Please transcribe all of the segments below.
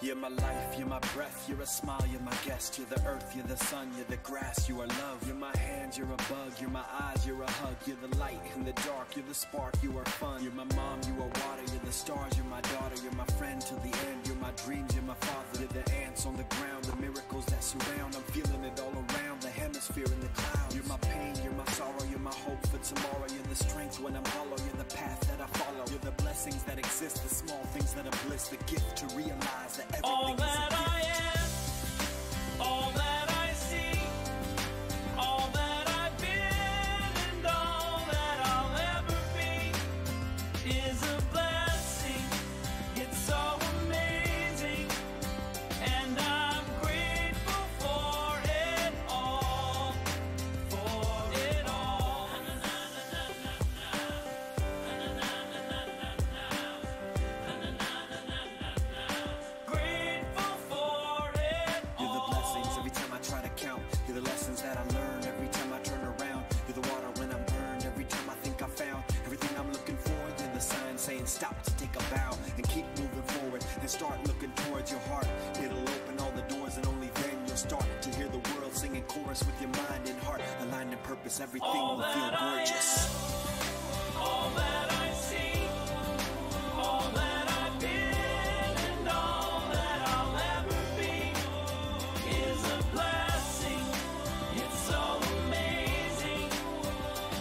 You're my life, you're my breath, you're a smile, you're my guest. You're the earth, you're the sun, you're the grass, you are love. You're my hands, you're a bug, you're my eyes, you're a hug. You're the light in the dark, you're the spark, you are fun. You're my mom, you are water, you're the stars, you're my daughter. You're my friend till the end, you're my dreams, you're my father. You're the ants on the ground, the miracles that surround. I'm feeling it all around, the hemisphere in the clouds. You're my pain, you're my sorrow, you're my hope for tomorrow. You're the strength when I'm hollow, you're the path that I follow. You're the blessings that exist, the small things that are bliss. The gift to realize that everything all is a that gift. I am, all that I see, all that I've been, and all that I'll ever be is a blessing. It's so amazing, and I'm grateful for it all, for it all. Grateful for it You're the all. blessings every time I try to count. You're the lessons that I learn every time I turn around. You're the water when I'm burned every time I think I found everything I'm looking for. You're the sign saying stop to take a bow and keep moving forward and start looking towards your heart. It'll open all the doors and only then you'll start to hear the world singing chorus with your mind and heart. Aligned in purpose, everything All will feel that I gorgeous. all that I see, all that I've been, and all that I'll ever be is a blessing. It's so amazing,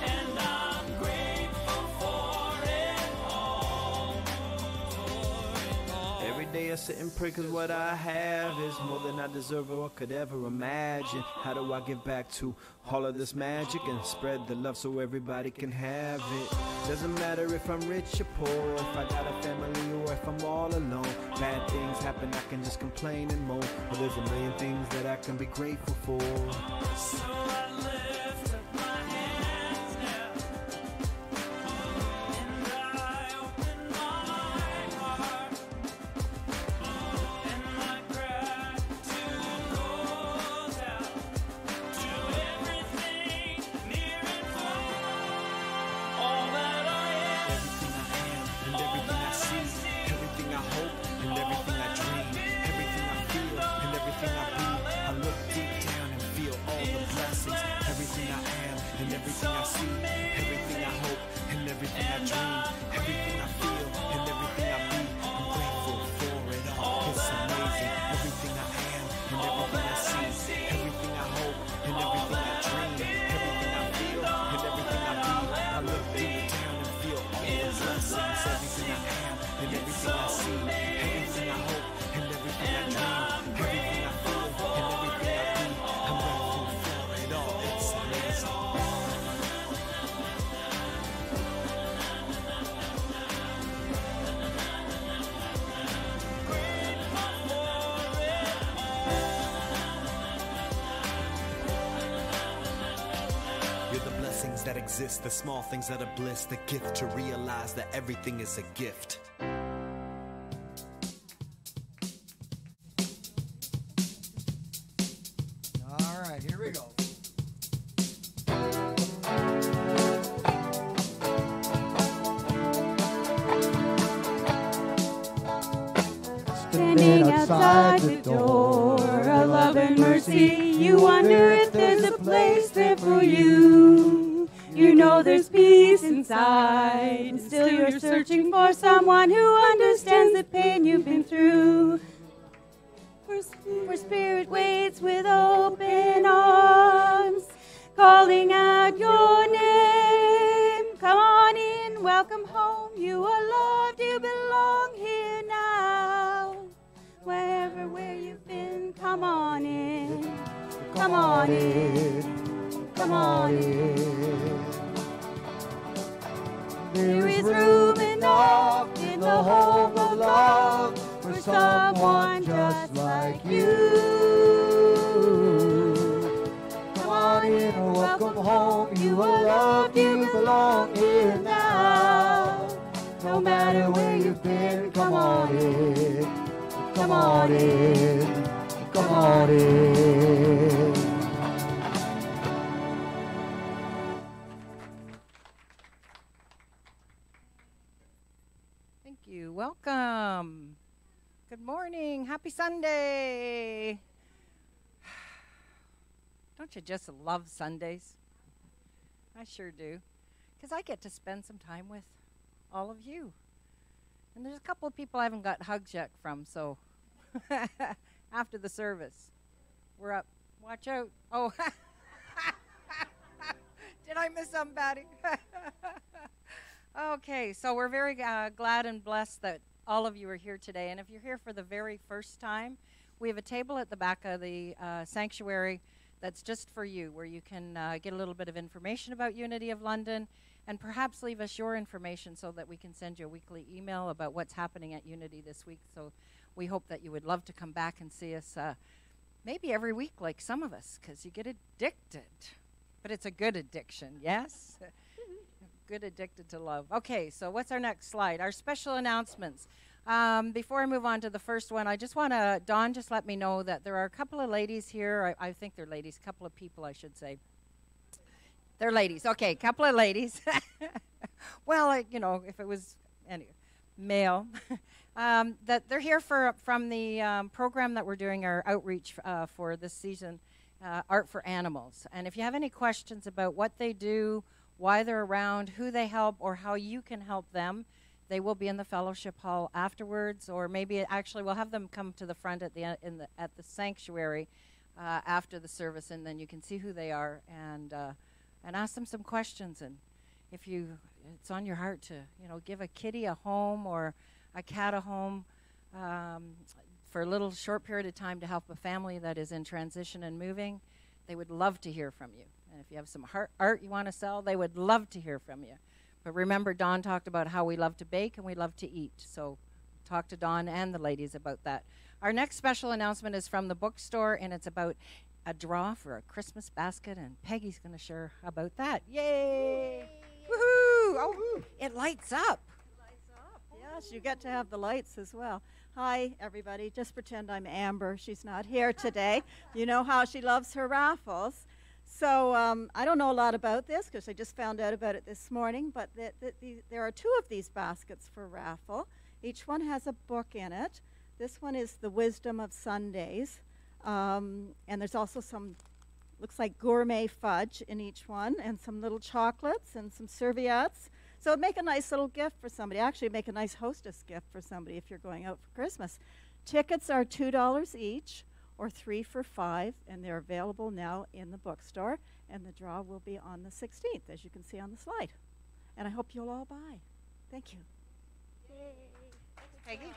and I'm grateful for it all. Every day I sit and pray cause what I have is more than I deserve or could ever imagine. How do I give back to all of this magic and spread the love so everybody can have it? Doesn't matter if I'm rich or poor, if I got a family or if I'm all alone. Bad things happen, I can just complain and moan. But there's a million things that I can be grateful for. So I lift up my hands now, and I open my heart, and my gratitude goes out to everything near and far. All that I am, Everything I am and everything I see, everything I hope and everything I dream, everything I feel and everything I be. I look deep down and feel all the blessings. Everything I am and everything I see, everything I hope and everything I dream, everything I feel and everything I be. I'm grateful for it all. It's amazing. Everything I am and everything I see, everything I hope and everything I dream, everything I feel and everything I be. I look deep down and feel all the blessings. Everything I am and everything I see, everything I hope and everything I dream, everything I feel and everything I be. I'm grateful for it all. It's amazing. You're the blessings that exist, the small things that are bliss, the gift to realize that everything is a gift. All right, here we go. Standing outside the door of love and mercy, you wonder if there's a place there for you. You know there's peace inside, and still you're searching for someone who understands the pain you've been through. For spirit waits with open arms, calling out your name. Come on in, welcome home. You are loved, you belong here now. Where you've been, come on in. Come on in. Come on in. There is room enough in the home of love for someone just like you. Come on in and welcome home. You are loved, you belong here now. No matter where you've been, come on in. Come on in. Come on in. Thank you. Welcome. Good morning. Happy Sunday. Don't you just love Sundays? I sure do. Because I get to spend some time with all of you. And there's a couple of people I haven't got hugs yet from, so after the service, we're up. Watch out. Oh, did I miss something, Patty? Okay, so we're very glad and blessed that all of you are here today. And if you're here for the very first time, we have a table at the back of the sanctuary that's just for you, where you can get a little bit of information about Unity of London and perhaps leave us your information so that we can send you a weekly email about what's happening at Unity this week. So we hope that you would love to come back and see us maybe every week like some of us, because you get addicted. But it's a good addiction, yes? Good addicted to love. Okay, so what's our next slide? Our special announcements. Before I move on to the first one, I just want to, Dawn just let me know that there are a couple of ladies here. I think they're ladies, a couple of people, I should say. They're ladies. Okay, couple of ladies. Well, you know, if it was anyway, male. That they're here from the program that we're doing, our outreach for this season, Art for Animals. And if you have any questions about what they do, why they're around, who they help, or how you can help them, they will be in the fellowship hall afterwards, or maybe actually we'll have them come to the front at the at the sanctuary after the service, and then you can see who they are and ask them some questions. And if it's on your heart to give a kitty a home or a cat a home for a little short period of time to help a family that is in transition and moving, they would love to hear from you. And if you have some art you want to sell, they would love to hear from you. But remember, Dawn talked about how we love to bake and we love to eat. So talk to Dawn and the ladies about that. Our next special announcement is from the bookstore, and it's about a draw for a Christmas basket, and Peggy's going to share about that. Yay! Woohoo! Oh, it lights up. Yes, you get to have the lights as well. Hi, everybody. Just pretend I'm Amber. She's not here today. You know how she loves her raffles. So I don't know a lot about this because I just found out about it this morning, but there are two of these baskets for raffle. Each one has a book in it. This one is The Wisdom of Sundays. And there's also some, looks like gourmet fudge in each one, and some little chocolates and some serviettes. So it'd make a nice little gift for somebody. Actually, make a nice hostess gift for somebody if you're going out for Christmas. Tickets are $2 each, or 3 for $5, and they're available now in the bookstore. And the draw will be on the 16th, as you can see on the slide. And I hope you'll all buy. Thank you. Peggy?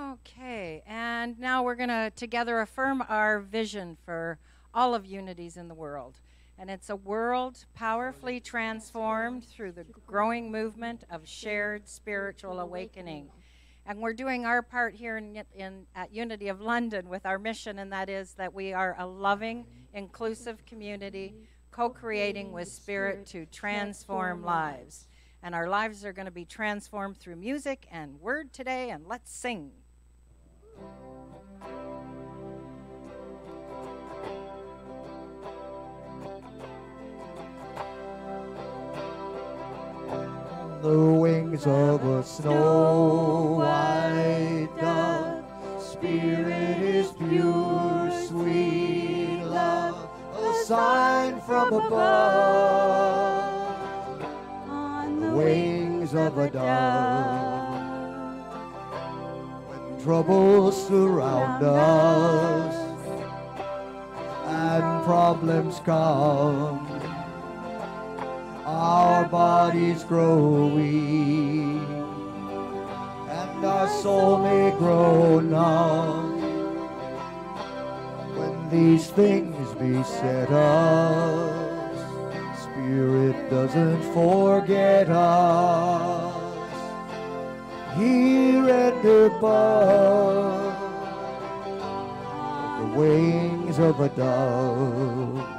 Okay, and now we're going to together affirm our vision for all of Unities in the world. And it's a world powerfully transformed through the growing movement of shared spiritual awakening. And we're doing our part here at Unity of London with our mission, and that is that we are a loving, inclusive community co-creating with Spirit to transform lives. And our lives are going to be transformed through music and word today, and let's sing. On the wings of a snow white dove, Spirit is pure, sweet love, a sign from above. On the wings of a dove, when troubles surround us and problems come, our bodies grow weak, and our soul may grow numb. When these things beset us, Spirit doesn't forget us. Here and above, on the wings of a dove,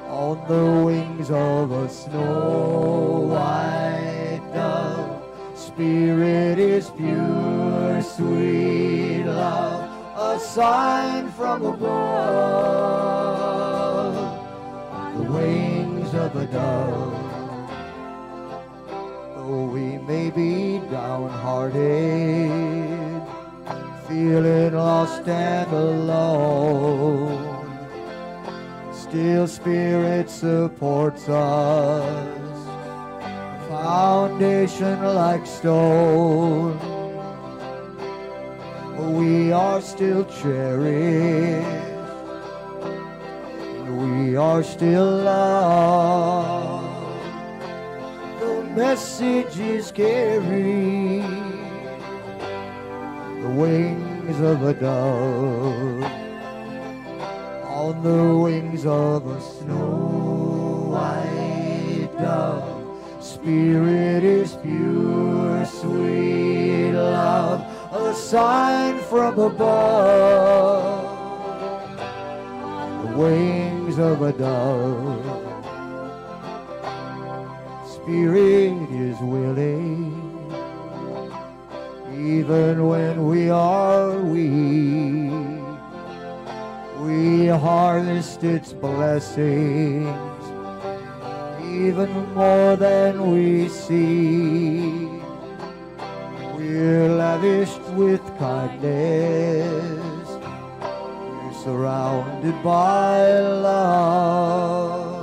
on the wings of a snow white dove, Spirit is pure, sweet love, a sign from above. On the wings of a dove, the Though we may be downhearted, feeling lost and alone, still Spirit supports us, foundation like stone. We are still cherished, we are still loved. The message is carried, the wings of a dove, on the wings of a snow white dove. Spirit is pure, sweet love, a sign from above, the wings of a dove. Spirit is willing, even when we are weak. We harvest its blessings, even more than we see. We're lavished with kindness, we're surrounded by love.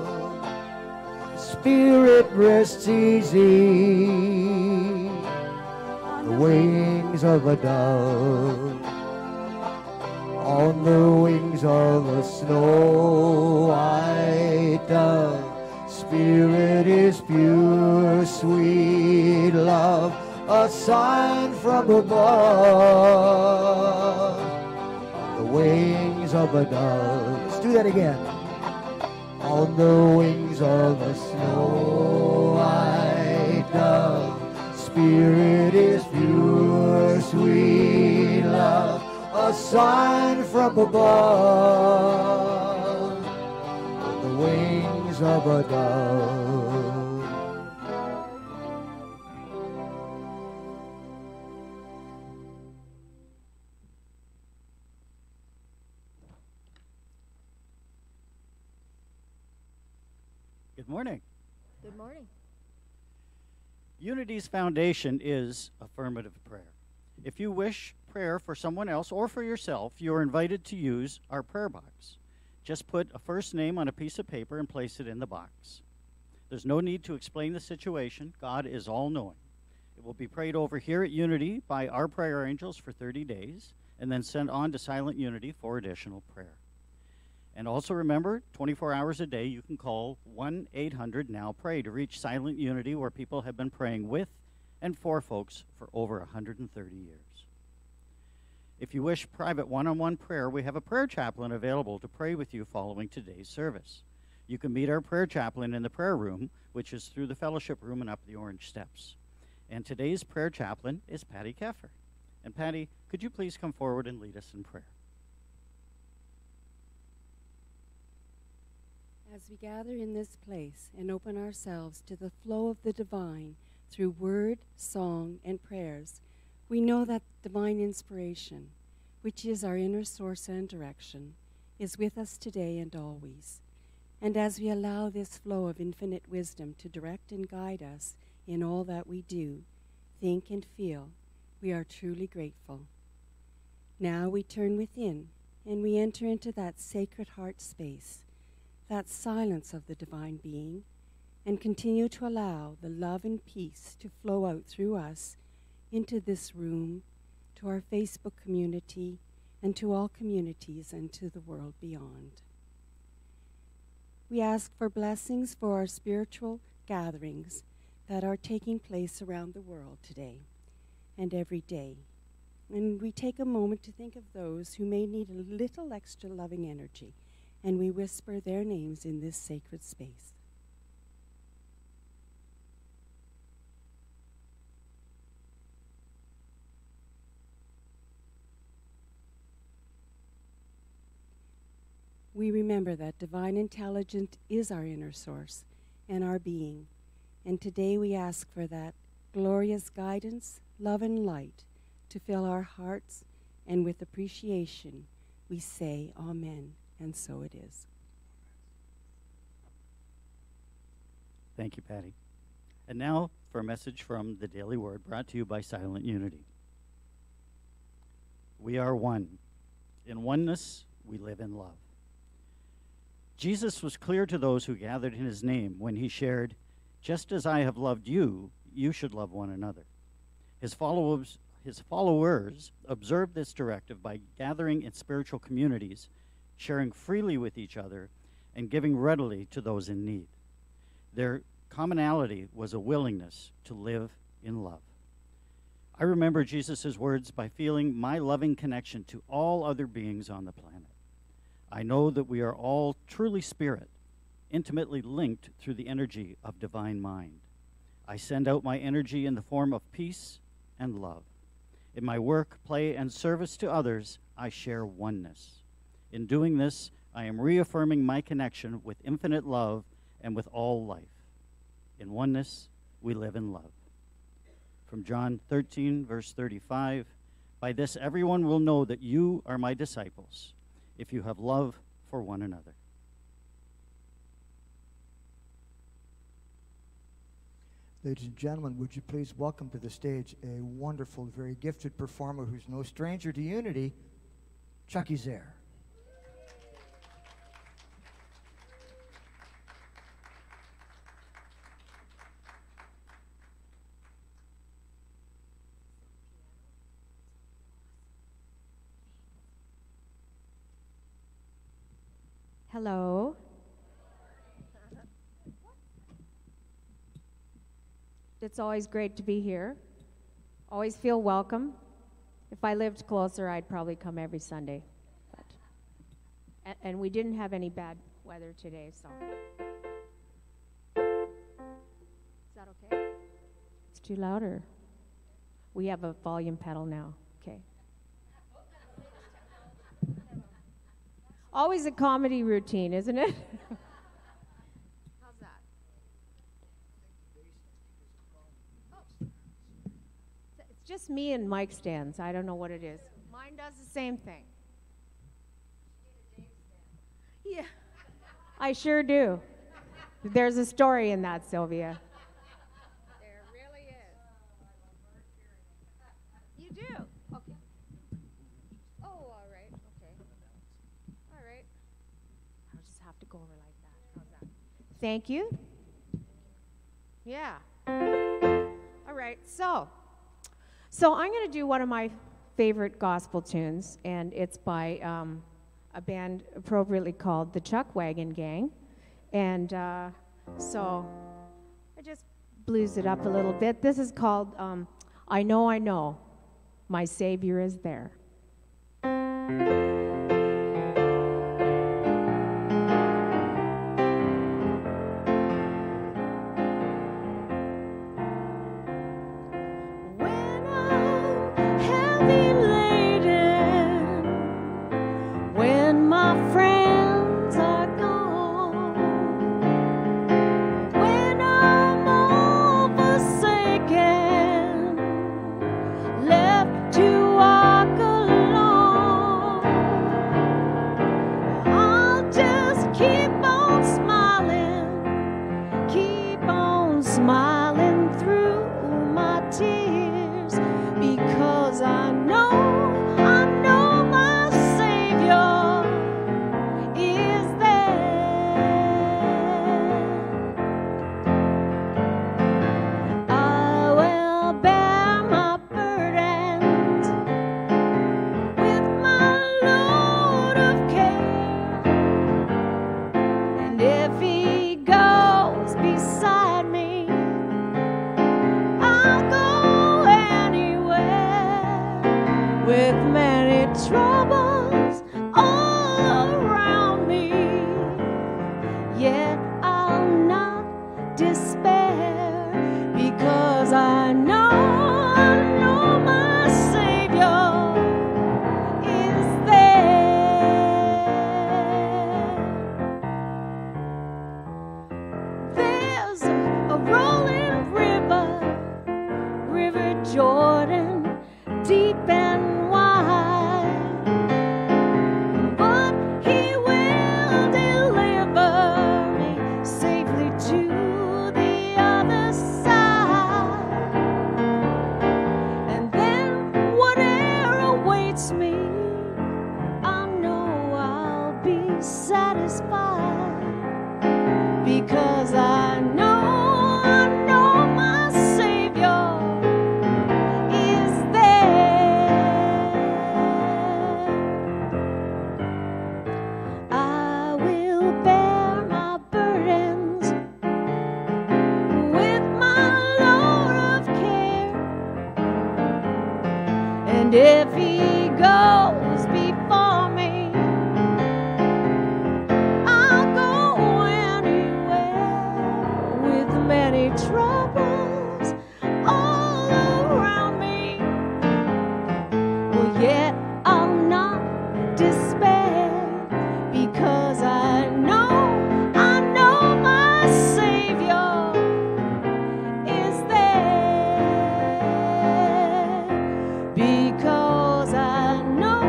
Spirit rests easy on the wings of a dove, on the wings of a snow white dove. Spirit is pure, sweet love, a sign from above, the wings of a dove. Let's do that again. On the wings of a snow white dove. Spirit is pure, sweet love, a sign from above, the wings of a dove. Good morning. Good morning. Unity's foundation is affirmative prayer. If you wish prayer for someone else or for yourself, you are invited to use our prayer box. Just put a first name on a piece of paper and place it in the box. There's no need to explain the situation. God is all-knowing. It will be prayed over here at Unity by our prayer angels for 30 days and then sent on to Silent Unity for additional prayer. And also remember, 24 hours a day, you can call 1-800-NOW-PRAY to reach Silent Unity, where people have been praying with and for folks for over 130 years. If you wish private one-on-one prayer, we have a prayer chaplain available to pray with you following today's service. You can meet our prayer chaplain in the prayer room, which is through the fellowship room and up the orange steps. And today's prayer chaplain is Patty Keffer. And Patty, could you please come forward and lead us in prayer? As we gather in this place and open ourselves to the flow of the divine through word, song, and prayers, we know that divine inspiration, which is our inner source and direction, is with us today and always. And as we allow this flow of infinite wisdom to direct and guide us in all that we do, think, and feel, we are truly grateful. Now we turn within and we enter into that sacred heart space, that silence of the divine being, and continue to allow the love and peace to flow out through us into this room, to our Facebook community, and to all communities and to the world beyond. We ask for blessings for our spiritual gatherings that are taking place around the world today and every day. And we take a moment to think of those who may need a little extra loving energy, and we whisper their names in this sacred space. We remember that divine intelligence is our inner source and our being, and today we ask for that glorious guidance, love, and light to fill our hearts, and with appreciation we say Amen. And so it is. Thank you, Patty. And now for a message from the Daily Word brought to you by Silent Unity. We are one. In oneness, we live in love. Jesus was clear to those who gathered in his name when he shared, "Just as I have loved you, you should love one another." His followers observed this directive by gathering in spiritual communities, sharing freely with each other, and giving readily to those in need. Their commonality was a willingness to live in love. I remember Jesus' words by feeling my loving connection to all other beings on the planet. I know that we are all truly spirit, intimately linked through the energy of divine mind. I send out my energy in the form of peace and love. In my work, play, and service to others, I share oneness. In doing this, I am reaffirming my connection with infinite love and with all life. In oneness, we live in love. From John 13, verse 35, "By this everyone will know that you are my disciples, if you have love for one another." Ladies and gentlemen, would you please welcome to the stage a wonderful, very gifted performer who's no stranger to unity, Chucky Zare. Hello. It's always great to be here. Always feel welcome. If I lived closer, I'd probably come every Sunday. And we didn't have any bad weather today, so. Is that okay? It's too louder. We have a volume pedal now. Okay. Always a comedy routine, isn't it? How's that? It's just me and mic stands. I don't know what it is. Mine does the same thing. Yeah. I sure do. There's a story in that, Sylvia. There really is. You do? Okay. Oh, all right. Okay. All right. I'll just have to go over like that. How's that? Thank you. Yeah. All right. So I'm going to do one of my favorite gospel tunes, and it's by a band appropriately called the Chuck Wagon Gang. And so I just blues it up a little bit. This is called I Know, My Savior is There. When I'm heavy laden, when my friends are gone, when I'm all forsaken, left to walk alone, I'll just keep on smiling through my tears, because I know my Savior is there. I will bear my burdens with my load of care, and if He goes beside me, I'll go anywhere. With many troubles all around me, yet I'll not despair, because I know my Savior is there. There's a rolling river Jordan, deep and wide, but He will deliver me safely to the other side. if he goes before me, I'll go anywhere with many troubles all around me. Well, yet I'll not despair, because I know my Savior is there. Because I know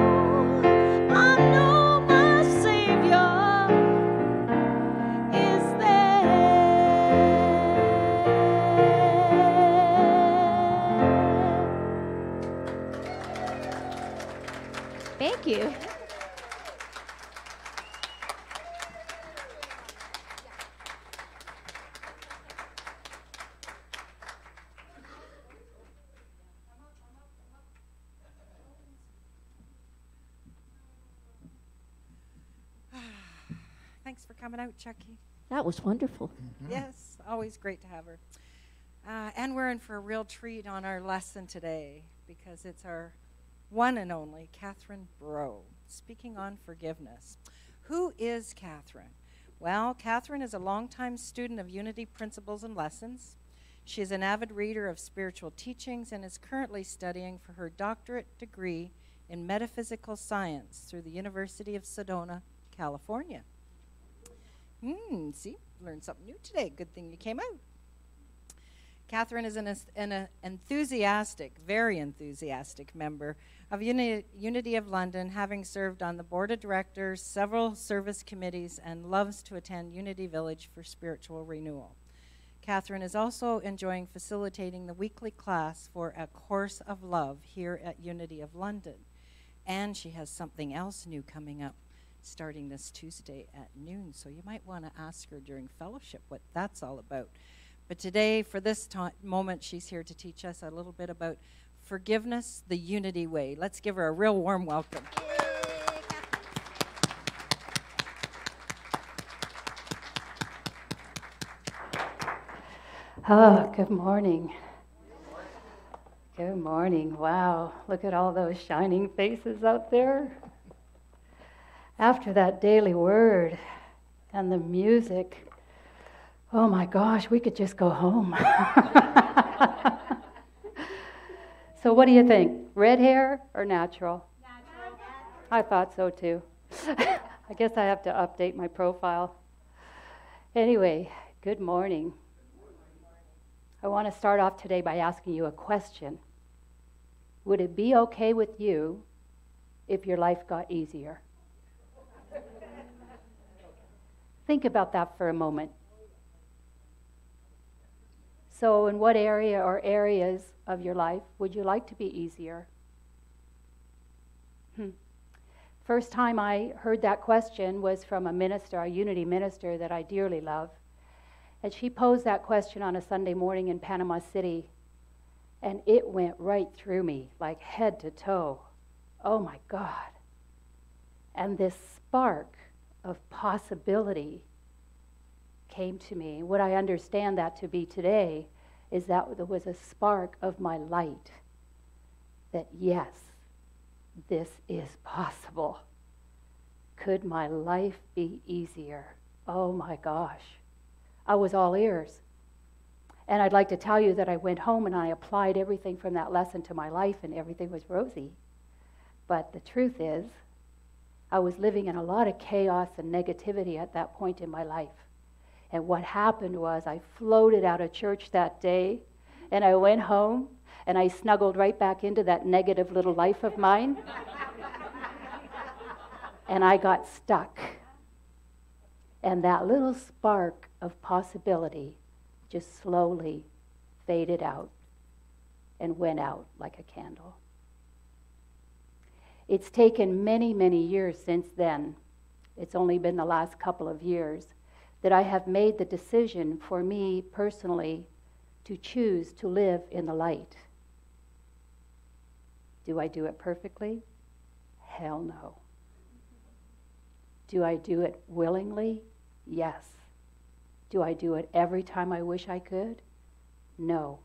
my Savior is there. Thank you. Thanks for coming out, Chucky. That was wonderful. Yes, always great to have her. And we're in for a real treat on our lesson today, because it's our one and only Katherine Breau, speaking on forgiveness. Who is Katherine? Well, Katherine is a longtime student of Unity Principles and Lessons. She is an avid reader of spiritual teachings and is currently studying for her doctorate degree in metaphysical science through the University of Sedona, California. See, learned something new today. Good thing you came out. Katherine is an enthusiastic, very enthusiastic member of Unity of London, having served on the board of directors, several service committees, and loves to attend Unity Village for spiritual renewal. Katherine is also enjoying facilitating the weekly class for A Course of Love here at Unity of London. And she has something else new coming up starting this Tuesday at noon, so you might want to ask her during fellowship what that's all about. But today, for this moment, she's here to teach us a little bit about forgiveness the Unity way. Let's give her a real warm welcome. Oh, good morning. Good morning. Wow, look at all those shining faces out there. After that daily word and the music, oh my gosh, we could just go home. So what do you think? Red hair or natural? Natural. I thought so too. I guess I have to update my profile. Anyway, good morning. I want to start off today by asking you a question. Would it be okay with you if your life got easier? Think about that for a moment. So in what area or areas of your life would you like to be easier? First time I heard that question was from a minister, a Unity minister that I dearly love. And she posed that question on a Sunday morning in Panama City. And it went right through me, like head to toe. Oh my God. And this spark of possibility came to me. What I understand that to be today is that there was a spark of my light that yes, this is possible. Could my life be easier? Oh my gosh. I was all ears. And I'd like to tell you that I went home and I applied everything from that lesson to my life and everything was rosy. But the truth is, I was living in a lot of chaos and negativity at that point in my life. And what happened was I floated out of church that day and I went home and I snuggled right back into that negative little life of mine. And I got stuck. And that little spark of possibility just slowly faded out and went out like a candle. It's taken many, many years since then. It's only been the last couple of years that I have made the decision for me personally to choose to live in the light. Do I do it perfectly? Hell no. Do I do it willingly? Yes. Do I do it every time I wish I could? No.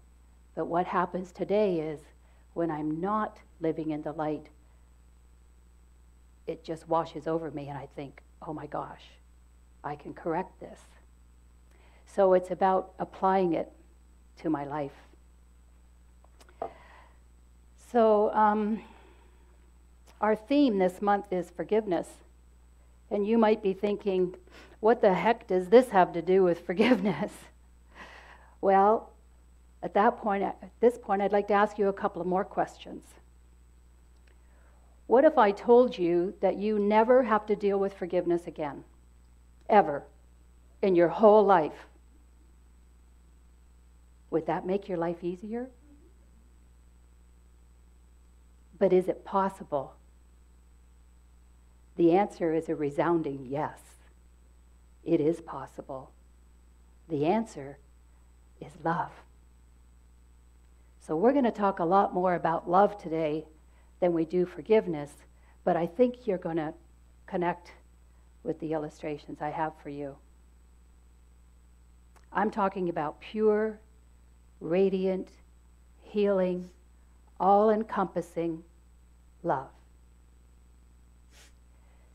But what happens today is when I'm not living in the light, it just washes over me and I think, oh my gosh, I can correct this. So it's about applying it to my life. So our theme this month is forgiveness. And you might be thinking, what the heck does this have to do with forgiveness? Well, at this point, I'd like to ask you a couple of more questions. What if I told you that you never have to deal with forgiveness again? Ever. In your whole life? Would that make your life easier? But is it possible? The answer is a resounding yes. It is possible. The answer is love. So we're going to talk a lot more about love today than we do forgiveness, but I think you're going to connect with the illustrations I have for you. I'm talking about pure, radiant, healing, all-encompassing love.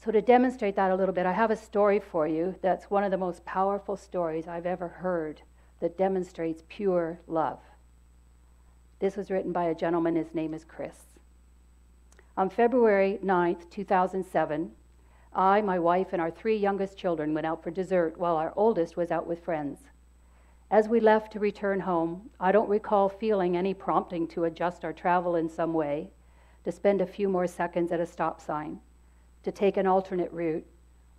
So to demonstrate that a little bit, I have a story for you that's one of the most powerful stories I've ever heard that demonstrates pure love. This was written by a gentleman, his name is Chris. On February 9th, 2007, I, my wife, and our 3 youngest children went out for dessert while our oldest was out with friends. As we left to return home, I don't recall feeling any prompting to adjust our travel in some way, to spend a few more seconds at a stop sign, to take an alternate route,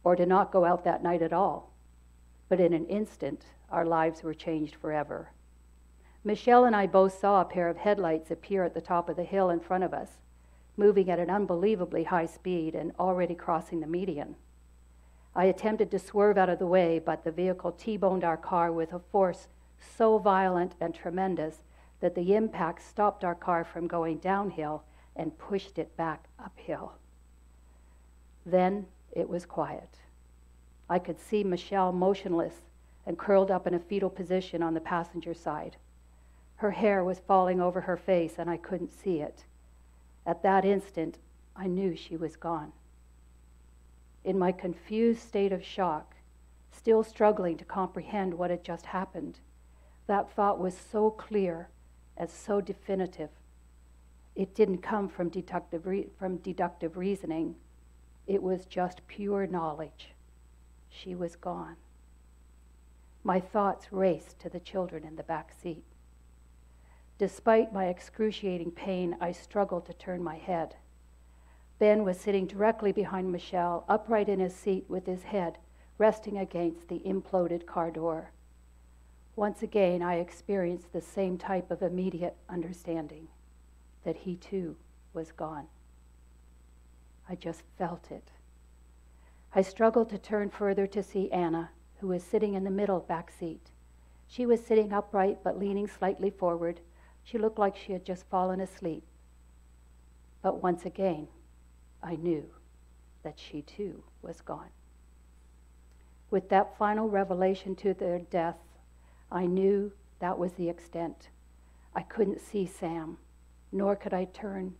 or to not go out that night at all. But in an instant, our lives were changed forever. Michelle and I both saw a pair of headlights appear at the top of the hill in front of us, moving at an unbelievably high speed and already crossing the median. I attempted to swerve out of the way, but the vehicle T-boned our car with a force so violent and tremendous that the impact stopped our car from going downhill and pushed it back uphill. Then it was quiet. I could see Michelle motionless and curled up in a fetal position on the passenger side. Her hair was falling over her face and I couldn't see it. At that instant, I knew she was gone. In my confused state of shock, still struggling to comprehend what had just happened, that thought was so clear and so definitive. It didn't come from deductive reasoning. It was just pure knowledge. She was gone. My thoughts raced to the children in the back seat. Despite my excruciating pain, I struggled to turn my head. Ben was sitting directly behind Michelle, upright in his seat with his head resting against the imploded car door. Once again, I experienced the same type of immediate understanding, that he too was gone. I just felt it. I struggled to turn further to see Anna, who was sitting in the middle back seat. She was sitting upright but leaning slightly forward. She looked like she had just fallen asleep. But once again, I knew that she too was gone. With that final revelation to their death, I knew that was the extent. I couldn't see Sam, nor could I turn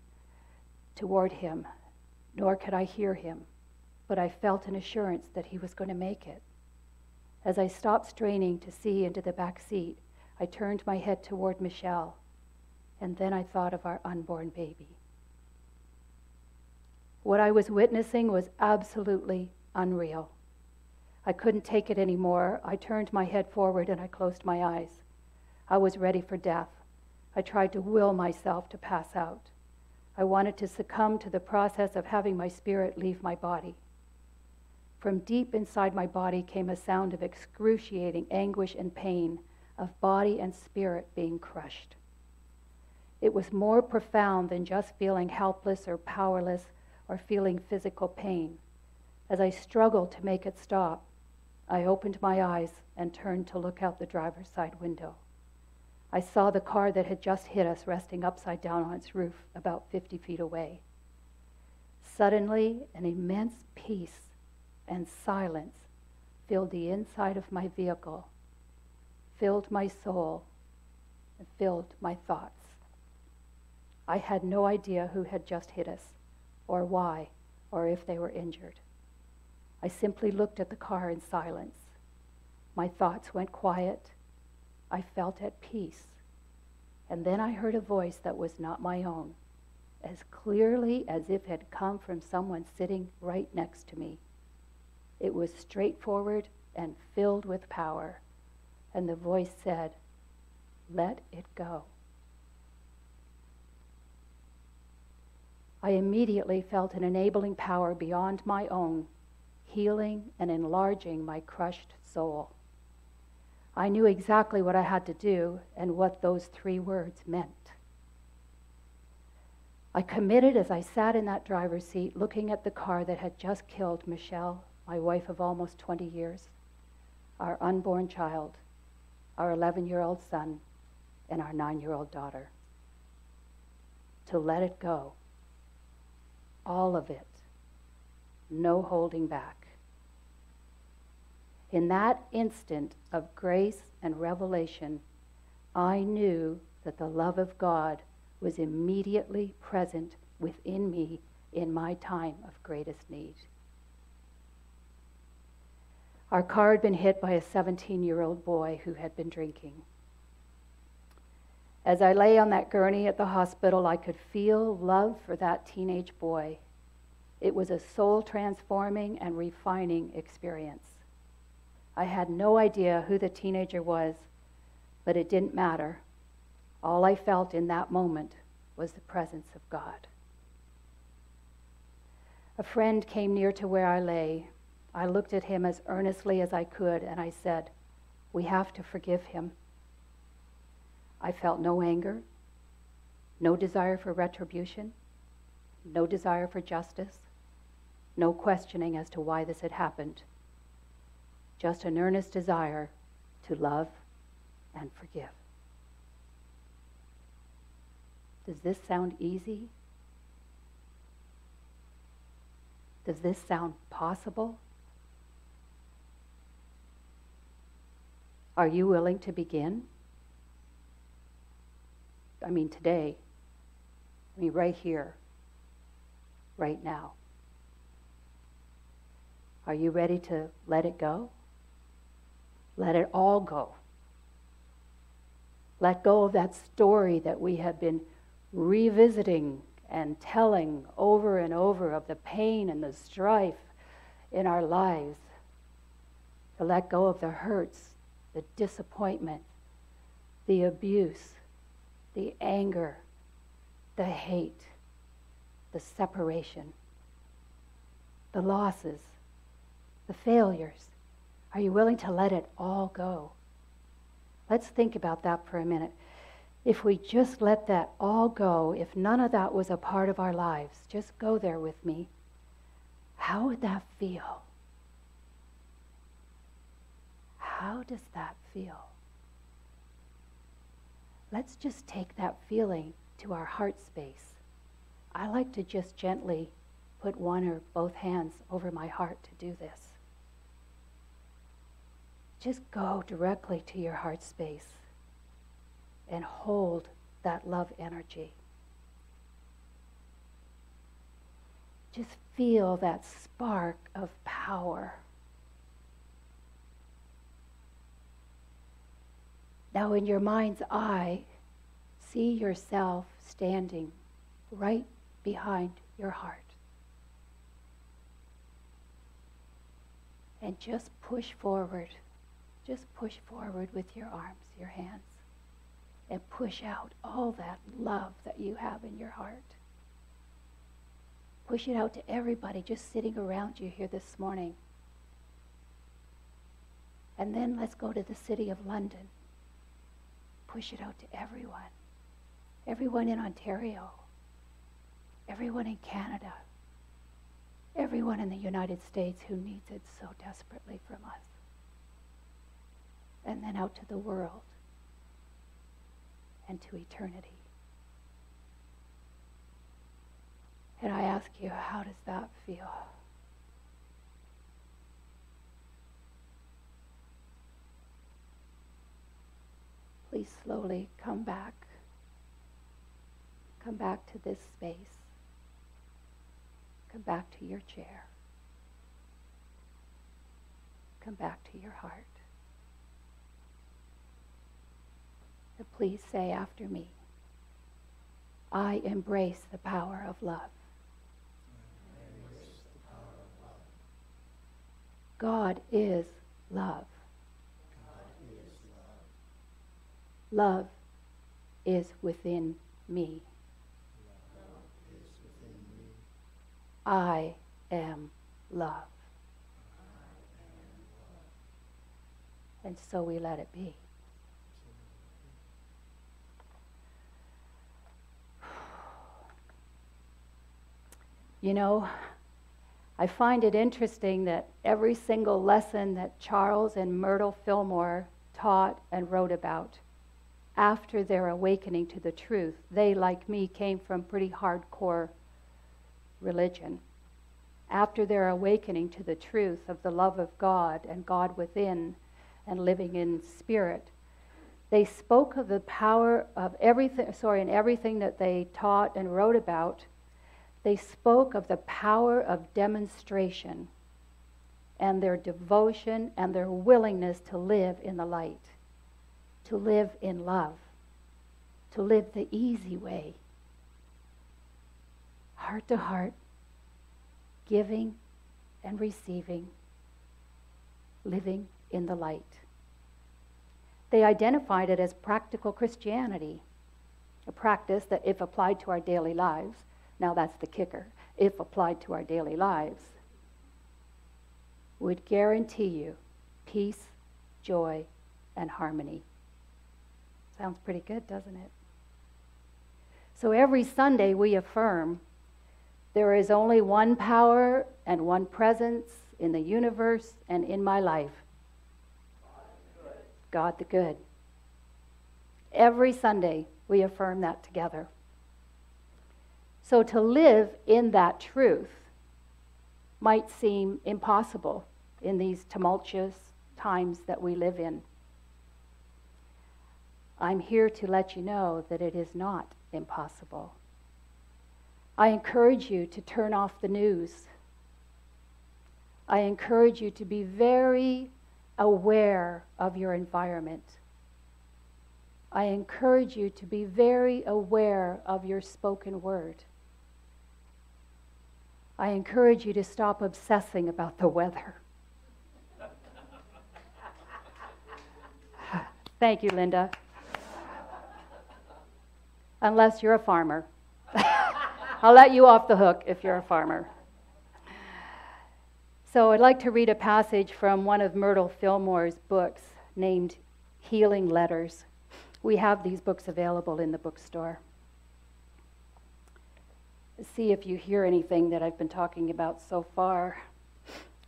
toward him, nor could I hear him, but I felt an assurance that he was going to make it. As I stopped straining to see into the back seat, I turned my head toward Michelle, and then I thought of our unborn baby. What I was witnessing was absolutely unreal. I couldn't take it anymore. I turned my head forward and I closed my eyes. I was ready for death. I tried to will myself to pass out. I wanted to succumb to the process of having my spirit leave my body. From deep inside my body came a sound of excruciating anguish and pain, of body and spirit being crushed. It was more profound than just feeling helpless or powerless or feeling physical pain. As I struggled to make it stop, I opened my eyes and turned to look out the driver's side window. I saw the car that had just hit us resting upside down on its roof about 50 feet away. Suddenly, an immense peace and silence filled the inside of my vehicle, filled my soul, and filled my thoughts. I had no idea who had just hit us, or why, or if they were injured. I simply looked at the car in silence. My thoughts went quiet. I felt at peace. And then I heard a voice that was not my own, as clearly as if it had come from someone sitting right next to me. It was straightforward and filled with power, and the voice said, "Let it go." I immediately felt an enabling power beyond my own, healing and enlarging my crushed soul. I knew exactly what I had to do and what those 3 words meant. I committed as I sat in that driver's seat looking at the car that had just killed Michelle, my wife of almost 20 years, our unborn child, our 11-year-old son, and our 9-year-old daughter. To let it go. All of it. No holding back. In that instant of grace and revelation, I knew that the love of God was immediately present within me in my time of greatest need. Our car had been hit by a 17-year-old boy who had been drinking. As I lay on that gurney at the hospital, I could feel love for that teenage boy. It was a soul-transforming and refining experience. I had no idea who the teenager was, but it didn't matter. All I felt in that moment was the presence of God. A friend came near to where I lay. I looked at him as earnestly as I could, and I said, "We have to forgive him." I felt no anger, no desire for retribution, no desire for justice, no questioning as to why this had happened. Just an earnest desire to love and forgive. Does this sound easy? Does this sound possible? Are you willing to begin? I mean, today. I mean, right here. Right now. Are you ready to let it go? Let it all go. Let go of that story that we have been revisiting and telling over and over of the pain and the strife in our lives. To let go of the hurts, the disappointment, the abuse, the anger, the hate, the separation, the losses, the failures. Are you willing to let it all go? Let's think about that for a minute. If we just let that all go, if none of that was a part of our lives, just go there with me, how would that feel? How does that feel? Let's just take that feeling to our heart space. I like to just gently put one or both hands over my heart to do this. Just go directly to your heart space and hold that love energy. Just feel that spark of power. Now, in your mind's eye, see yourself standing right behind your heart. And just push forward. Just push forward with your arms, your hands, and push out all that love that you have in your heart. Push it out to everybody just sitting around you here this morning. And then let's go to the city of London. Push it out to everyone. Everyone in Ontario. Everyone in Canada. Everyone in the United States who needs it so desperately from us. And then out to the world and to eternity. And I ask you, how does that feel? Please slowly come back. Come back to this space. Come back to your chair. Come back to your heart. And please say after me, I embrace the power of love. God is love. Love is within me. I am love. And so we let it be. You know, I find it interesting that every single lesson that Charles and Myrtle Fillmore taught and wrote about, after their awakening to the truth, they, like me, came from pretty hardcore religion. After their awakening to the truth of the love of God and God within and living in spirit, they spoke of the power of everything that they taught and wrote about. They spoke of the power of demonstration and their devotion and their willingness to live in the light, to live in love, to live the easy way, heart to heart, giving and receiving, living in the light. They identified it as practical Christianity, a practice that, if applied to our daily lives, now that's the kicker, if applied to our daily lives, would guarantee you peace, joy, and harmony. Sounds pretty good, doesn't it? So every Sunday we affirm there is only one power and one presence in the universe and in my life. God the good. Every Sunday we affirm that together. So to live in that truth might seem impossible in these tumultuous times that we live in. I'm here to let you know that it is not impossible. I encourage you to turn off the news. I encourage you to be very aware of your environment. I encourage you to be very aware of your spoken word. I encourage you to stop obsessing about the weather. Thank you, Linda. Unless you're a farmer. I'll let you off the hook if you're a farmer. So I'd like to read a passage from one of Myrtle Fillmore's books named Healing Letters. We have these books available in the bookstore. See if you hear anything that I've been talking about so far.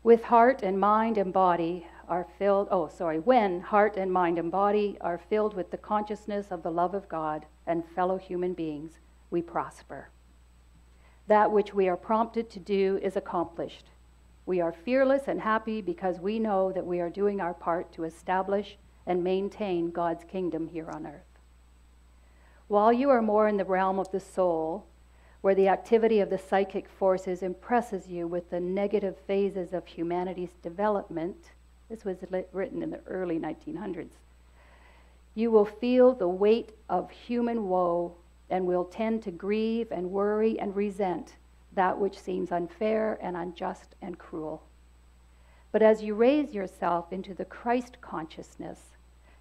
With heart and mind and body are filled, when heart and mind and body are filled with the consciousness of the love of God and fellow human beings, we prosper. That which we are prompted to do is accomplished. We are fearless and happy because we know that we are doing our part to establish and maintain God's kingdom here on earth. While you are more in the realm of the soul, where the activity of the psychic forces impresses you with the negative phases of humanity's development, this was written in the early 1900s, you will feel the weight of human woe and will tend to grieve and worry and resent that which seems unfair and unjust and cruel. But as you raise yourself into the Christ consciousness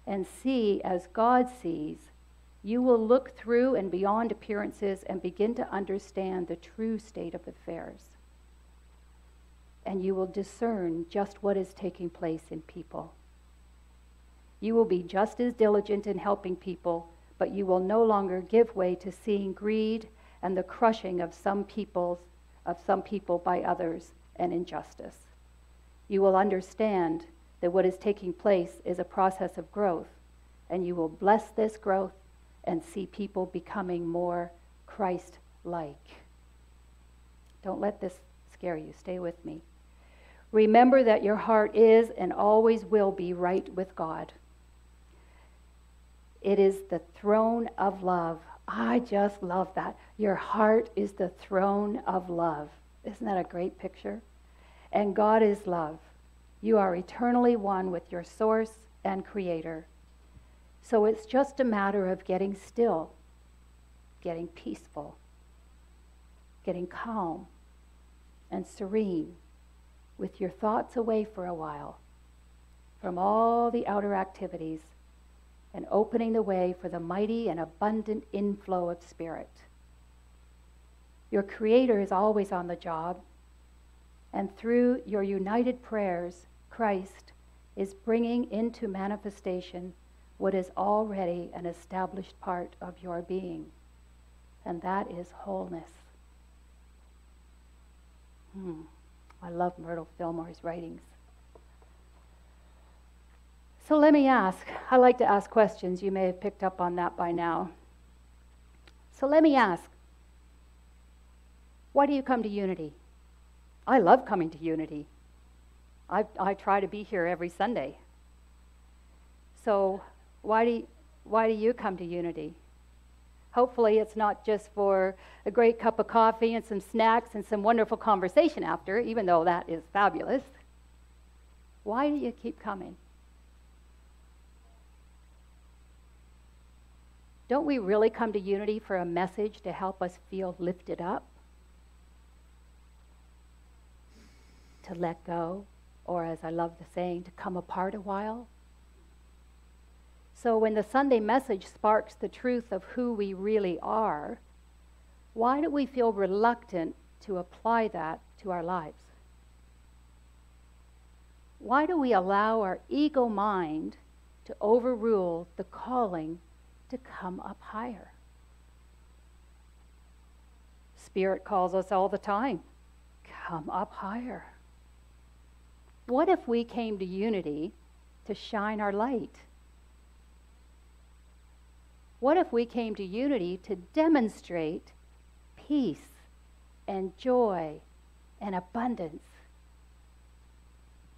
and see as God sees, you will look through and beyond appearances and begin to understand the true state of affairs. And you will discern just what is taking place in people. You will be just as diligent in helping people, but you will no longer give way to seeing greed and the crushing of some people by others and injustice. You will understand that what is taking place is a process of growth, and you will bless this growth and see people becoming more Christ-like. Don't let this scare you. Stay with me. Remember that your heart is and always will be right with God. It is the throne of love. I just love that. Your heart is the throne of love. Isn't that a great picture? And God is love. You are eternally one with your source and creator. So it's just a matter of getting still, getting peaceful, getting calm and serene with your thoughts away for a while from all the outer activities and opening the way for the mighty and abundant inflow of spirit. Your Creator is always on the job, and through your united prayers, Christ is bringing into manifestation what is already an established part of your being, and that is wholeness. I love Myrtle Fillmore's writings. So let me ask. I like to ask questions. You may have picked up on that by now. So let me ask, why do you come to Unity? I love coming to Unity. I try to be here every Sunday. So why do you come to Unity? Hopefully it's not just for a great cup of coffee and some snacks and some wonderful conversation after, even though that is fabulous. Why do you keep coming? Don't we really come to Unity for a message to help us feel lifted up? To let go, or as I love the saying, to come apart a while? So when the Sunday message sparks the truth of who we really are, why do we feel reluctant to apply that to our lives? Why do we allow our ego mind to overrule the calling to come up higher? Spirit calls us all the time, come up higher. What if we came to Unity to shine our light? What if we came to Unity to demonstrate peace and joy and abundance?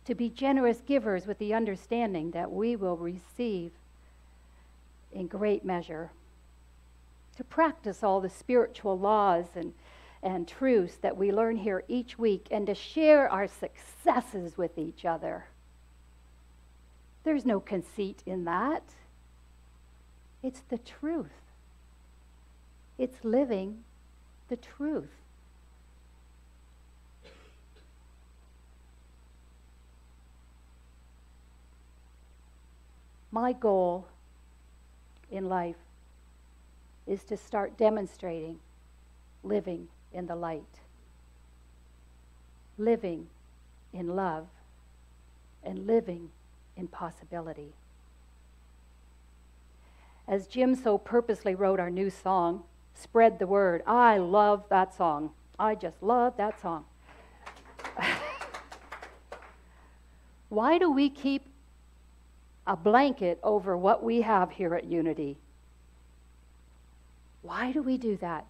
To be generous givers with the understanding that we will receive in great measure. To practice all the spiritual laws and truths that we learn here each week, and to share our successes with each other. There's no conceit in that. It's the truth. It's living the truth. My goal in life is to start demonstrating living in the light, living in love, and living in possibility. As Jim so purposely wrote our new song, Spread the Word. I love that song. I just love that song. Why do we keep a blanket over what we have here at Unity? Why do we do that?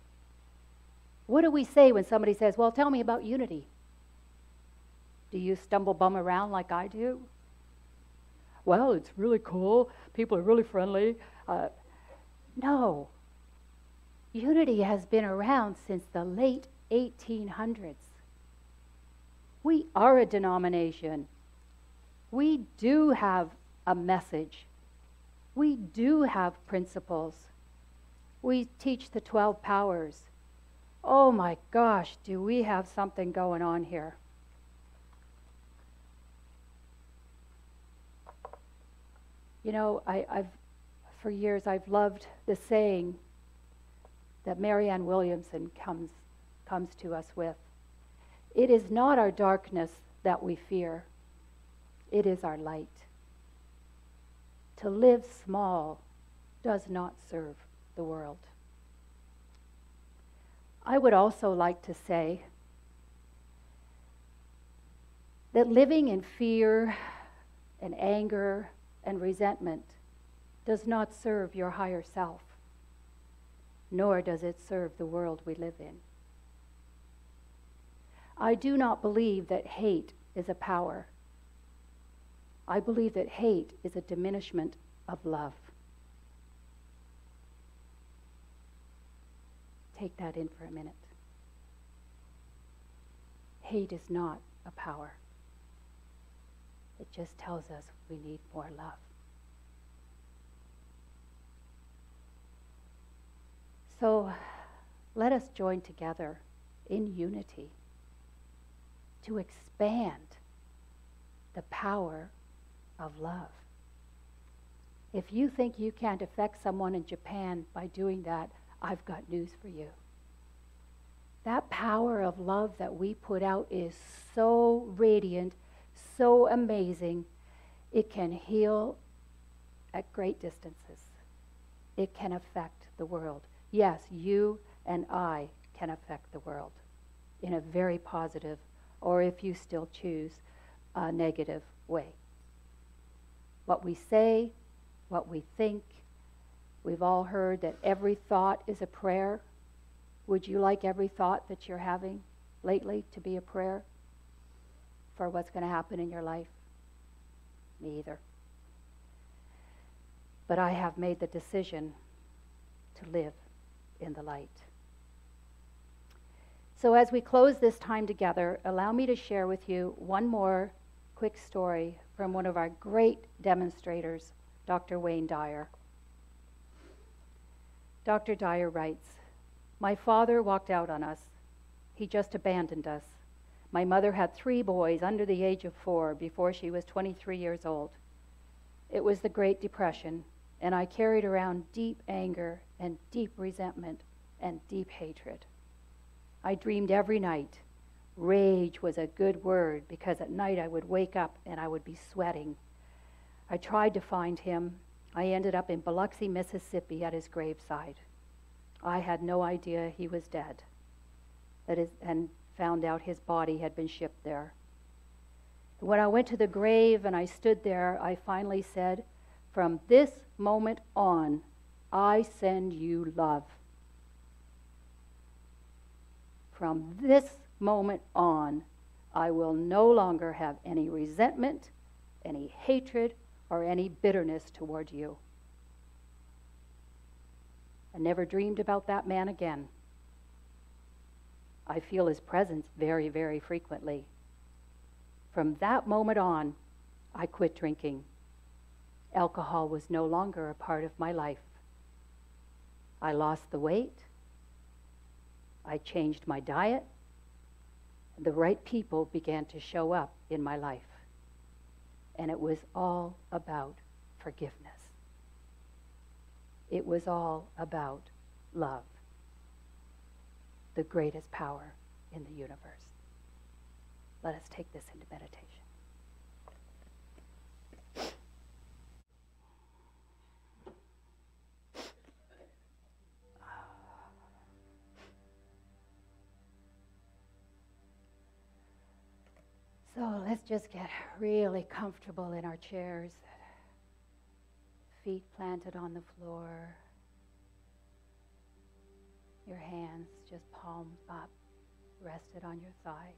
What do we say when somebody says, well, tell me about Unity? Do you stumble bum around like I do? Well, it's really cool. People are really friendly. No. Unity has been around since the late 1800s. We are a denomination. We do have a message. We do have principles. We teach the 12 powers. Oh my gosh, do we have something going on here? You know, for years I've loved the saying that Marianne Williamson comes to us with. It is not our darkness that we fear. It is our light. To live small does not serve the world. I would also like to say that living in fear and anger and resentment does not serve your higher self, nor does it serve the world we live in. I do not believe that hate is a power. I believe that hate is a diminishment of love. Take that in for a minute. Hate is not a power. It just tells us we need more love. So let us join together in unity to expand the power of love. If you think you can't affect someone in Japan by doing that, I've got news for you. That power of love that we put out is so radiant, so amazing. It can heal at great distances. It can affect the world. Yes, you and I can affect the world in a very positive, or if you still choose, a negative way. What we say, what we think, we've all heard that every thought is a prayer. Would you like every thought that you're having lately to be a prayer for what's going to happen in your life? Me either. But I have made the decision to live in the light. So as we close this time together, allow me to share with you one more quick story from one of our great demonstrators, Dr. Wayne Dyer. Dr. Dyer writes, "My father walked out on us. He just abandoned us. My mother had 3 boys under the age of 4 before she was 23 years old. It was the Great Depression, and I carried around deep anger and deep resentment and deep hatred. I dreamed every night. Rage was a good word because at night I would wake up and I would be sweating. I tried to find him. I ended up in Biloxi, Mississippi at his graveside. I had no idea he was dead, and found out his body had been shipped there. When I went to the grave and I stood there, I finally said, 'From this moment on, I send you love. From this moment on, I will no longer have any resentment, any hatred, or any bitterness toward you.' I never dreamed about that man again. I feel his presence very, very frequently. From that moment on, I quit drinking. Alcohol was no longer a part of my life. I lost the weight. I changed my diet. The right people began to show up in my life. And it was all about forgiveness. It was all about love, the greatest power in the universe. Let us take this into meditation. So let's just get really comfortable in our chairs. Feet planted on the floor. Your hands just palms up, rested on your thighs.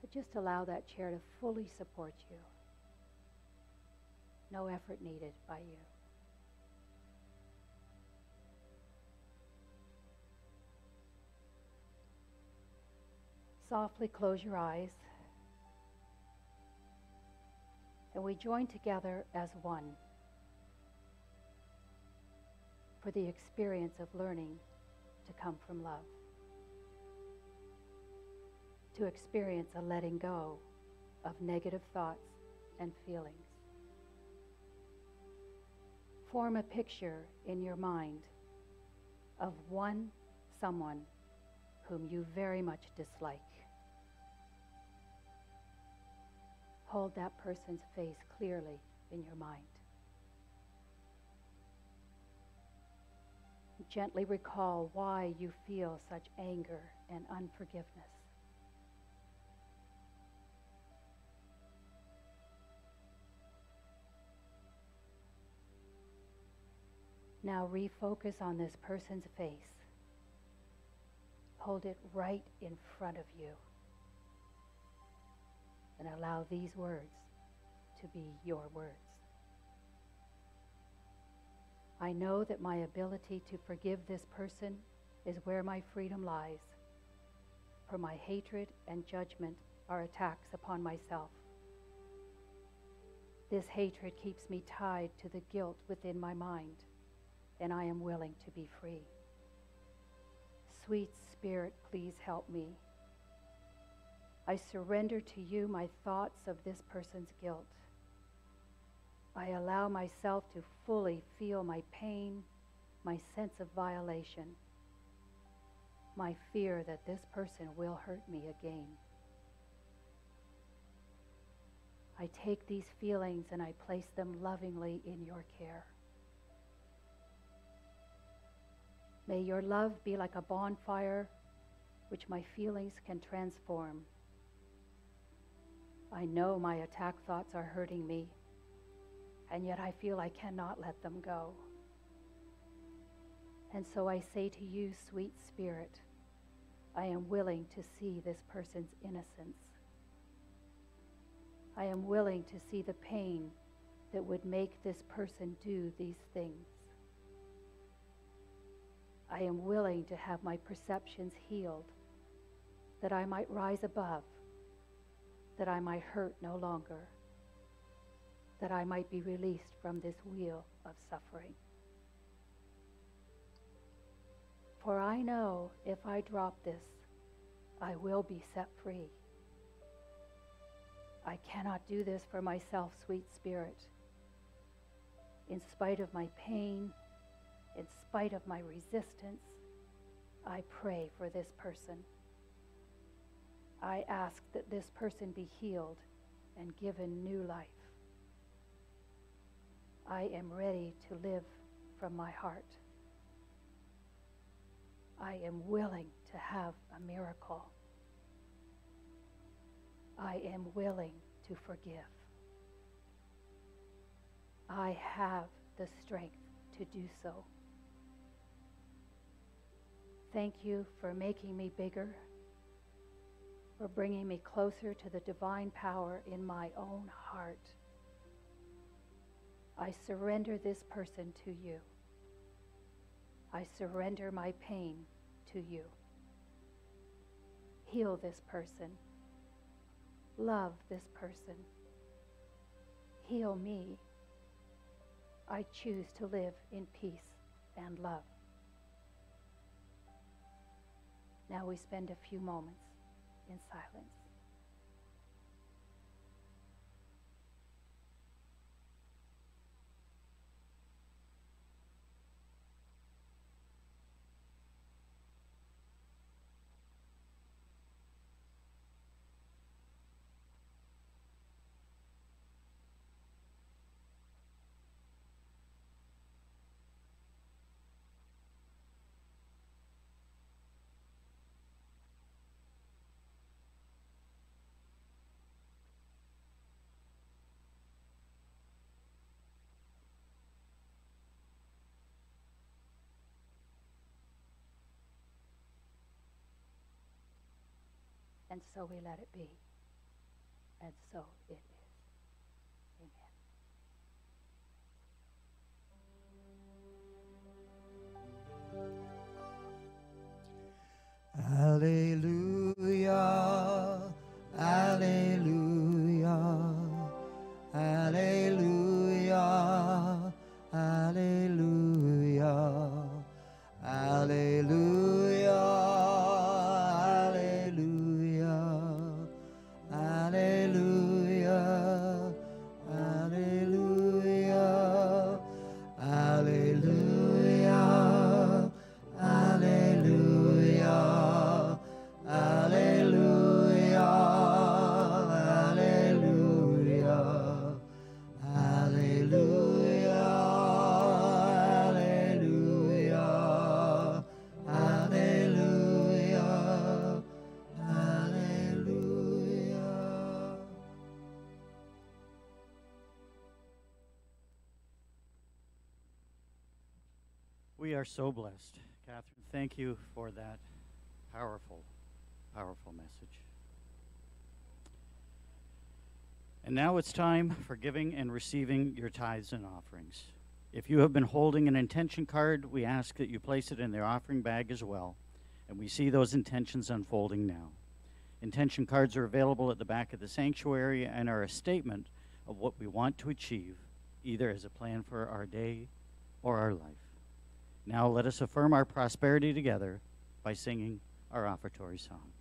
But just allow that chair to fully support you. No effort needed by you. Softly close your eyes, and we join together as one for the experience of learning to come from love, to experience a letting go of negative thoughts and feelings. Form a picture in your mind of someone whom you very much dislike. Hold that person's face clearly in your mind. Gently recall why you feel such anger and unforgiveness. Now refocus on this person's face. Hold it right in front of you. And allow these words to be your words. I know that my ability to forgive this person is where my freedom lies, for my hatred and judgment are attacks upon myself. This hatred keeps me tied to the guilt within my mind, and I am willing to be free. Sweet Spirit, please help me. I surrender to you my thoughts of this person's guilt. I allow myself to fully feel my pain, my sense of violation, my fear that this person will hurt me again. I take these feelings and I place them lovingly in your care. May your love be like a bonfire which my feelings can transform. I know my attack thoughts are hurting me, and yet I feel I cannot let them go. And so I say to you, sweet Spirit, I am willing to see this person's innocence. I am willing to see the pain that would make this person do these things. I am willing to have my perceptions healed, that I might rise above, that I might hurt no longer, that I might be released from this wheel of suffering. For I know if I drop this, I will be set free. I cannot do this for myself, sweet Spirit. In spite of my pain, in spite of my resistance, I pray for this person. I ask that this person be healed and given new life. I am ready to live from my heart. I am willing to have a miracle. I am willing to forgive. I have the strength to do so. Thank you for making me bigger, for bringing me closer to the divine power in my own heart. I surrender this person to you. I surrender my pain to you. Heal this person. Love this person. Heal me. I choose to live in peace and love. Now we spend a few moments in silence. And so we let it be. And so it is. Amen. Alleluia, alleluia, alleluia, alleluia, alleluia, alleluia, alleluia, alleluia, alleluia, alleluia, alleluia, alleluia, alleluia, alleluia, alleluia, alleluia. We are so blessed. Catherine, thank you for that powerful, powerful message. And now it's time for giving and receiving your tithes and offerings. If you have been holding an intention card, we ask that you place it in the offering bag as well. And we see those intentions unfolding now. Intention cards are available at the back of the sanctuary and are a statement of what we want to achieve, either as a plan for our day or our life. Now let us affirm our prosperity together by singing our offertory song.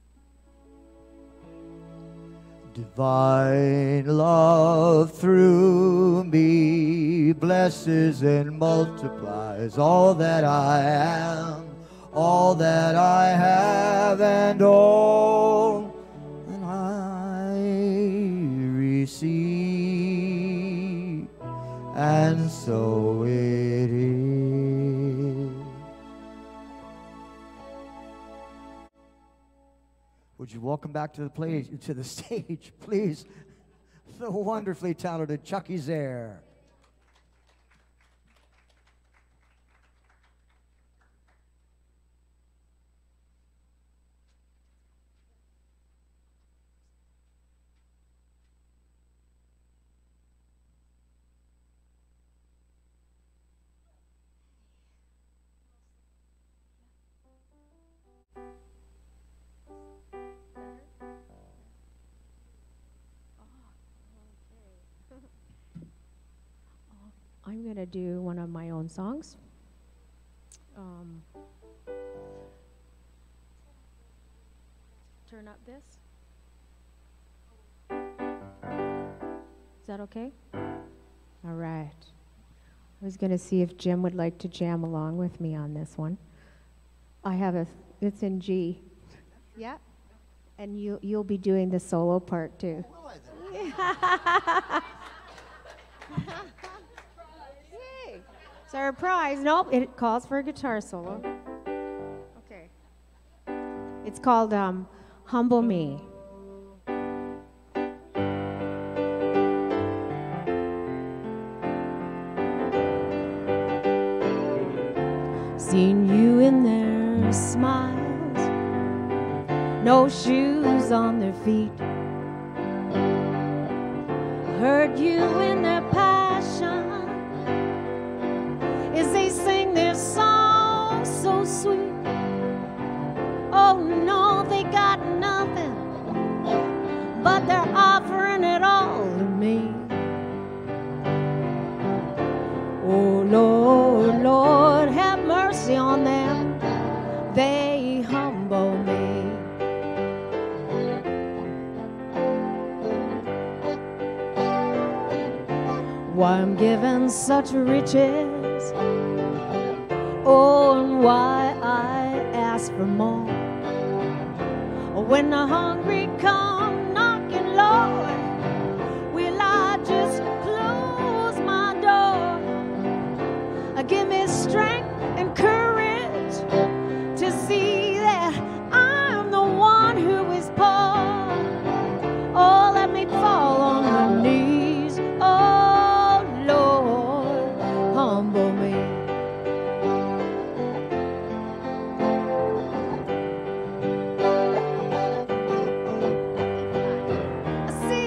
Divine love through me blesses and multiplies all that I am, all that I have, and all that I receive. And so it is. Would you welcome back to the stage, please, the wonderfully talented Chucky Zare. I'm going to do one of my own songs. Turn up this. Is that okay? All right. I was going to see if Jim would like to jam along with me on this one. It's in G. Yeah. And you'll be doing the solo part too. Yay. Surprise. Nope, it calls for a guitar solo. Okay. It's called Humble Me. Seen you in their smiles, no shoes on their feet. Heard you in their passion as they sing their song so sweet. Oh no, they got nothing, but they're offering it all to me. Oh Lord, Lord, have mercy on them, they humble me. Why I'm given such riches, oh, and why I ask for more. When the hungry come knocking, Lord, will I just close my door? Give me strength and courage to see that I'm the one who is poor. Oh, let me fall on my knees. Oh, Lord, humble me. I see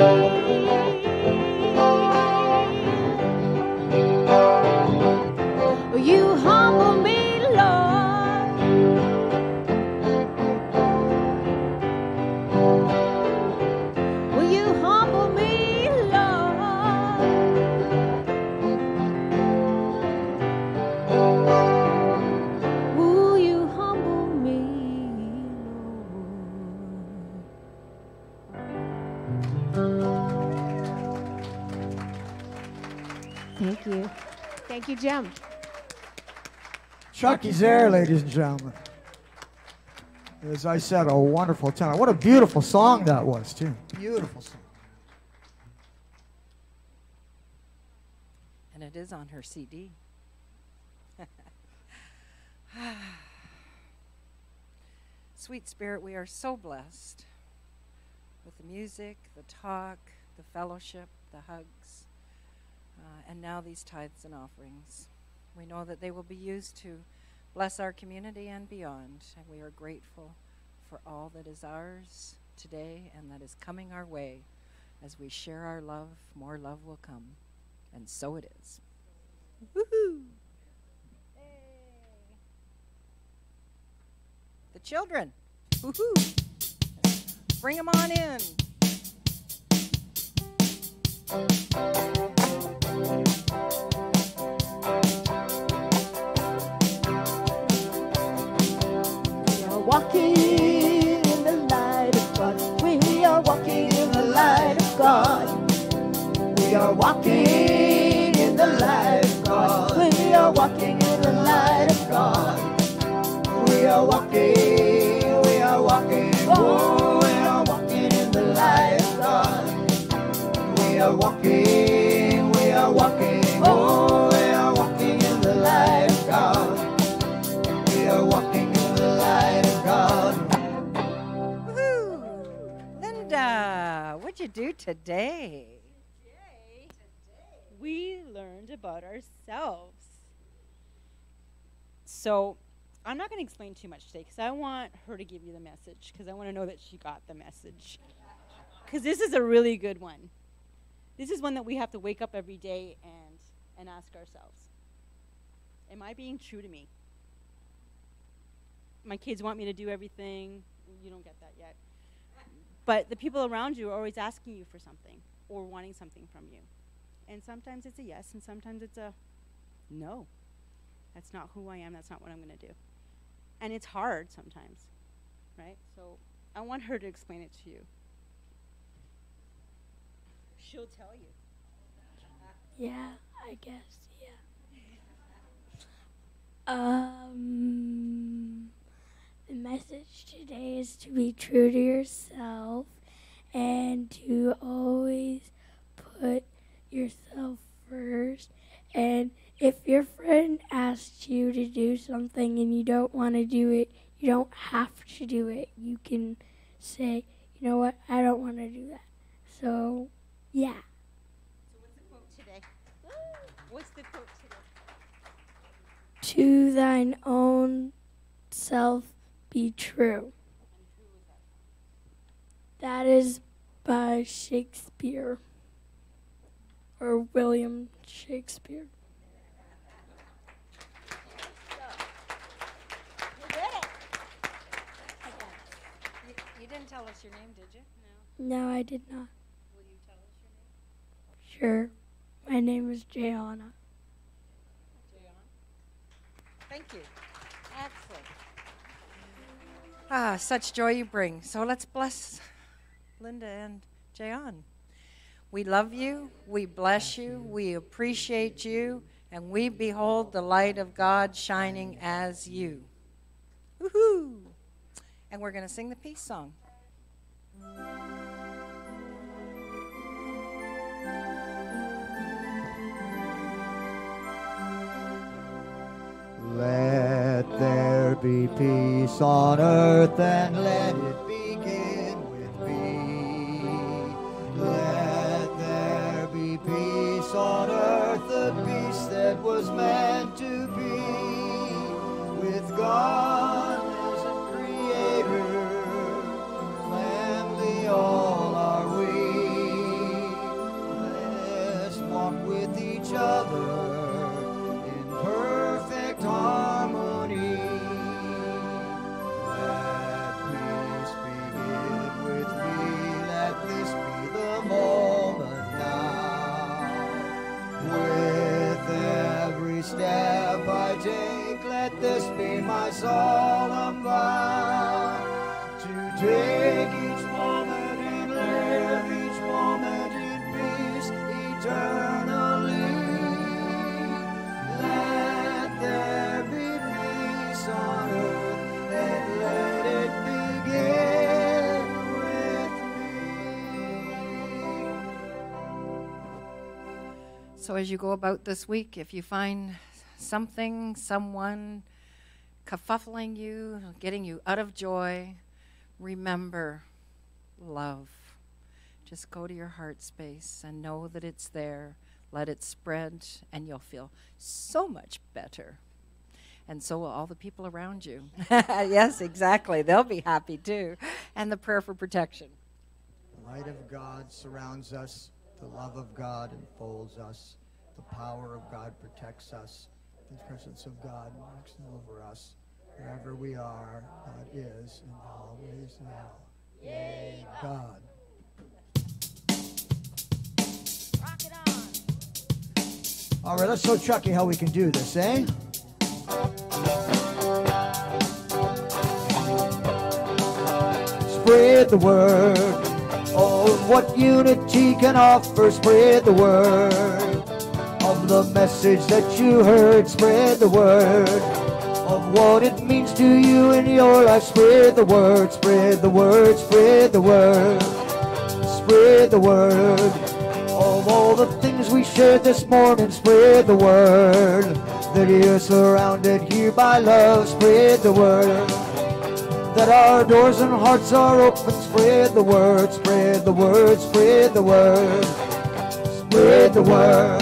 Will you humble me, Lord? Will you humble me, Lord? Will you humble me, Lord? Thank you. Thank you, Jim. Chucky's there, ladies and gentlemen. As I said, a wonderful tenor. What a beautiful song that was, too. Beautiful song. And it is on her CD. Sweet Spirit, we are so blessed with the music, the talk, the fellowship, the hugs, and now these tithes and offerings. We know that they will be used to bless our community and beyond, and we are grateful for all that is ours today and that is coming our way. As we share our love, more love will come, and so it is. Woohoo! The children, woohoo! Bring them on in. We are walking in the light of God. We are walking in the light of God. We are walking in the light of God. We are walking in the light of God. We are walking, we are walking, oh, we are walking in the light of God. We are walking, we are walking, oh, we are walking in the light of God. We are walking in the light of God. Woohoo! Linda, what'd you do today? We learned about ourselves. So I'm not going to explain too much today because I want her to give you the message because I want to know that she got the message. Because this is a really good one. This is one that we have to wake up every day and ask ourselves. Am I being true to me? My kids want me to do everything. You don't get that yet. But the people around you are always asking you for something or wanting something from you. And sometimes it's a yes, and sometimes it's a no. That's not who I am. That's not what I'm going to do. And it's hard sometimes, right? So I want her to explain it to you. She'll tell you. Yeah, I guess, yeah. The message today is to be true to yourself and to always put yourself first. And if your friend asks you to do something and you don't want to do it, you don't have to do it. You can say, you know what, I don't want to do that. So, yeah. So what's the quote today? What's the quote today? To thine own self be true. That is by Shakespeare, or William Shakespeare. You didn't tell us your name, did you? No, I did not. Will you tell us your name? Sure. My name is Jayana. Thank you. Excellent. Ah, such joy you bring. So let's bless Linda and Jayon. We love you, we bless you, we appreciate you, and we behold the light of God shining as you. Woohoo! And we're going to sing the peace song. Let there be peace on earth and let it begin with me. Let there be peace on earth, the peace that was meant to be with God as a creator. Family all are we. each other in perfect harmony. Let peace begin with me. Let this be the moment now. With every step I take, let this be my solemn vow. To take each moment and live each moment in peace eternally. Let there be peace on earth and let it begin with me. So as you go about this week, if you find something, someone kerfuffling you, getting you out of joy, remember love. Just go to your heart space and know that it's there. Let it spread, and you'll feel so much better. And so will all the people around you. Yes, exactly. They'll be happy too. And the prayer for protection. The light of God surrounds us. The love of God enfolds us. The power of God protects us. The presence of God walks over us. Wherever we are, God is and always now. Yay, God. Rock it on. All right, let's show Chucky how we can do this, eh? Spread the word of what unity can offer. Spread the word of the message that you heard. Spread the word of what it means to you in your life. Spread the word, spread the word, spread the word. Spread the word of all the things we shared this morning. Spread the word that you're surrounded here by love. Spread the word that our doors and hearts are open. Spread the word, spread the word, spread the word. Spread the word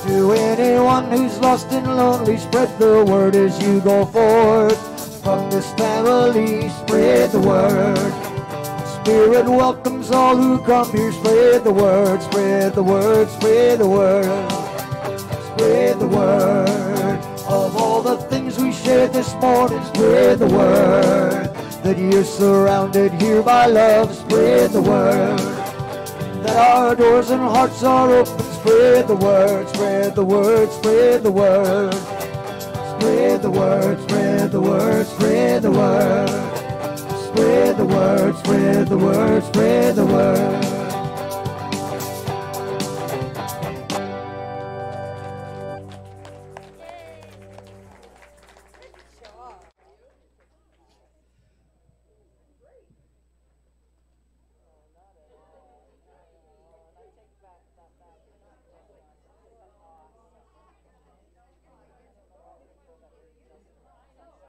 to anyone who's lost and lonely. Spread the word as you go forth from this family. Spread the word. Spirit welcomes all who come here. Spread the word, spread the word, spread the word. Spread the word of all the things we shared this morning. Spread the word that you're surrounded here by love. Spread the word that our doors and hearts are open. Spread the word, spread the word, spread the word. Spread the word, spread the word, spread the word. Spread the word, spread the word, spread the word.